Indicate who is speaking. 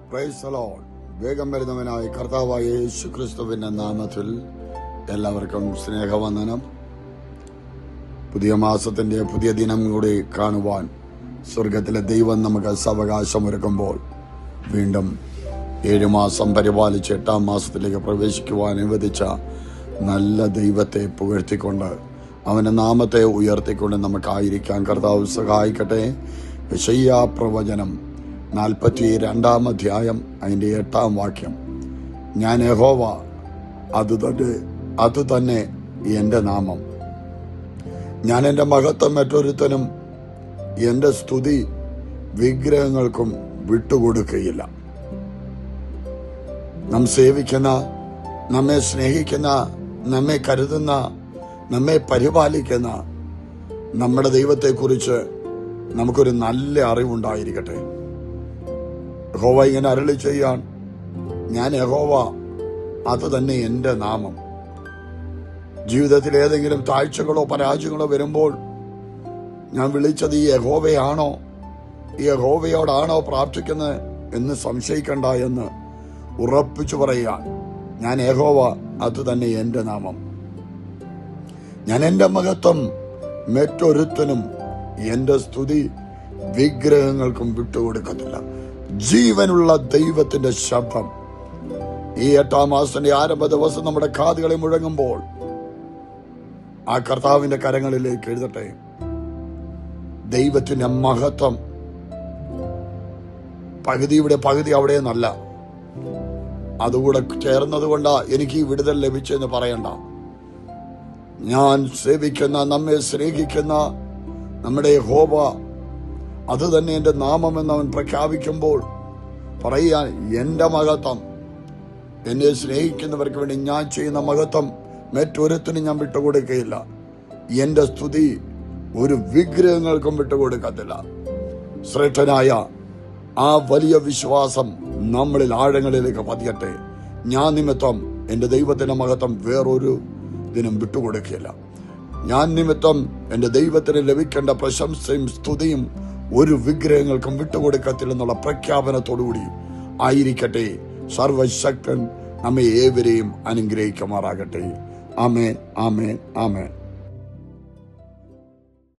Speaker 1: Praise the Lord. വേഗം വരുന്നവനായ കർത്താവായ യേശുക്രിസ്തുവിന്റെ നാമത്തിൽ എല്ലാവർക്കും സ്നേഹവന്ദനം. പുതിയ മാസത്തിന്റെ പുതിയ ദിനം കൂടി കാണുവാൻ സ്വർഗത്തിലെ ദൈവം നമുക്ക് അവകാശമൊരുക്കുമ്പോൾ വീണ്ടും 7 മാസം പരിപാലിച്ച് 8ാം മാസത്തിലേക്ക് പ്രവേശിക്കുവാൻ അനുവദിച്ച നല്ല ദൈവത്തെ പുകഴ്ത്തിക്കൊണ്ട് അവന്റെ നാമത്തെ ഉയർത്തിക്കൊണ്ട് നമുക്കായിരിക്കാൻ കർത്താവ് സഹായിക്കട്ടെ. യെശയ്യാ പ്രവചനം 42-ാം അധ്യായം അതിന്റെ 8ാം വാക്യം. ഞാൻ യഹോവ, അതുതന്നെ എന്റെ നാമം. ഞാൻ എന്റെ മഹത്വം മറ്റൊരുത്തനും എന്റെ സ്തുതി വിഗ്രഹങ്ങൾക്കും വിട്ടുകൊടുക്കുകയില്ല. നാം സേവിക്കുന്ന, നമ്മെ സ്നേഹിക്കുന്ന, നമ്മെ കരുതുന്ന, നമ്മെ പരിപാലിക്കുന്ന നമ്മുടെ ദൈവത്തെക്കുറിച്ച് നമുക്കൊരു നല്ല അറിവുണ്ടായിരിക്കട്ടെ. യഹോവ ഇങ്ങനെ അരുളി ചെയ്യാൻ, ഞാൻ യഹോവ, അത് തന്നെ എന്റെ നാമം. ജീവിതത്തിൽ ഏതെങ്കിലും താഴ്ചകളോ പരാജയങ്ങളോ വരുമ്പോൾ ഞാൻ വിളിച്ചത് ഈ യഹോവയാണോ, ഈ യഹോവയോടാണോ പ്രാർത്ഥിക്കുന്നത് എന്ന് സംശയിക്കണ്ട എന്ന് ഉറപ്പിച്ചു പറയാൻ, ഞാൻ യഹോവ, അത് തന്നെ എന്റെ നാമം. ഞാൻ എന്റെ മഹത്വം മറ്റൊരുത്തനും എന്റെ സ്തുതി വിഗ്രഹങ്ങൾക്കും വിട്ടുകൊടുക്കത്തില്ല. ജീവനുള്ള ദൈവത്തിന്റെ ശബ്ദം ഈ 8ാം മാസത്തിന്റെ ആരംഭ ദിവസം നമ്മുടെ കാതുകളിൽ മുഴങ്ങുമ്പോൾ ആ കർത്താവിന്റെ കരങ്ങളിലേക്ക് എഴുതട്ടെ. ദൈവത്തിന്റെ മഹത്വം പകുതിയുടെ പകുതി അവിടെ നല്ല, അതുകൂടെ ചേർന്നതുകൊണ്ടാ എനിക്ക് ഈ വിടുതൽ ലഭിച്ചെന്ന് പറയണ്ട. ഞാൻ സേവിക്കുന്ന, നമ്മെ സ്നേഹിക്കുന്ന നമ്മുടെ യഹോവ, അത് തന്നെ എന്റെ നാമമെന്ന് അവൻ പ്രഖ്യാപിക്കുമ്പോൾ പറയാൻ, എന്റെ മഹത്വം, എന്നെ സ്നേഹിക്കുന്നവർക്ക് വേണ്ടി ഞാൻ ചെയ്യുന്ന മഹത്വം മറ്റൊരുത്തിനും ഞാൻ വിട്ടുകൊടുക്കുകയില്ല. എന്റെ സ്തുതി ഒരു വിഗ്രഹങ്ങൾക്കും വിട്ടുകൊടുക്കത്തില്ല. ശ്രേഷ്ഠനായ ആ വലിയ വിശ്വാസം നമ്മളിൽ ആഴങ്ങളിലേക്ക് പതിയട്ടെ. ഞാൻ നിമിത്തം എന്റെ ദൈവത്തിന്റെ മഹത്വം വേറൊരു ദിനം വിട്ടുകൊടുക്കുകയില്ല. ഞാൻ നിമിത്തം എന്റെ ദൈവത്തിന് ലഭിക്കേണ്ട പ്രശംസയും സ്തുതിയും ഒരു വിഗ്രഹങ്ങൾക്കും വിട്ടുകൊടുക്കത്തില്ലെന്നുള്ള പ്രഖ്യാപനത്തോടുകൂടി ആയിരിക്കട്ടെ. സർവശക്തൻ നമ്മെ ഏവരെയും അനുഗ്രഹിക്കുമാറാകട്ടെ. ആമേൻ, ആമേൻ, ആമേൻ.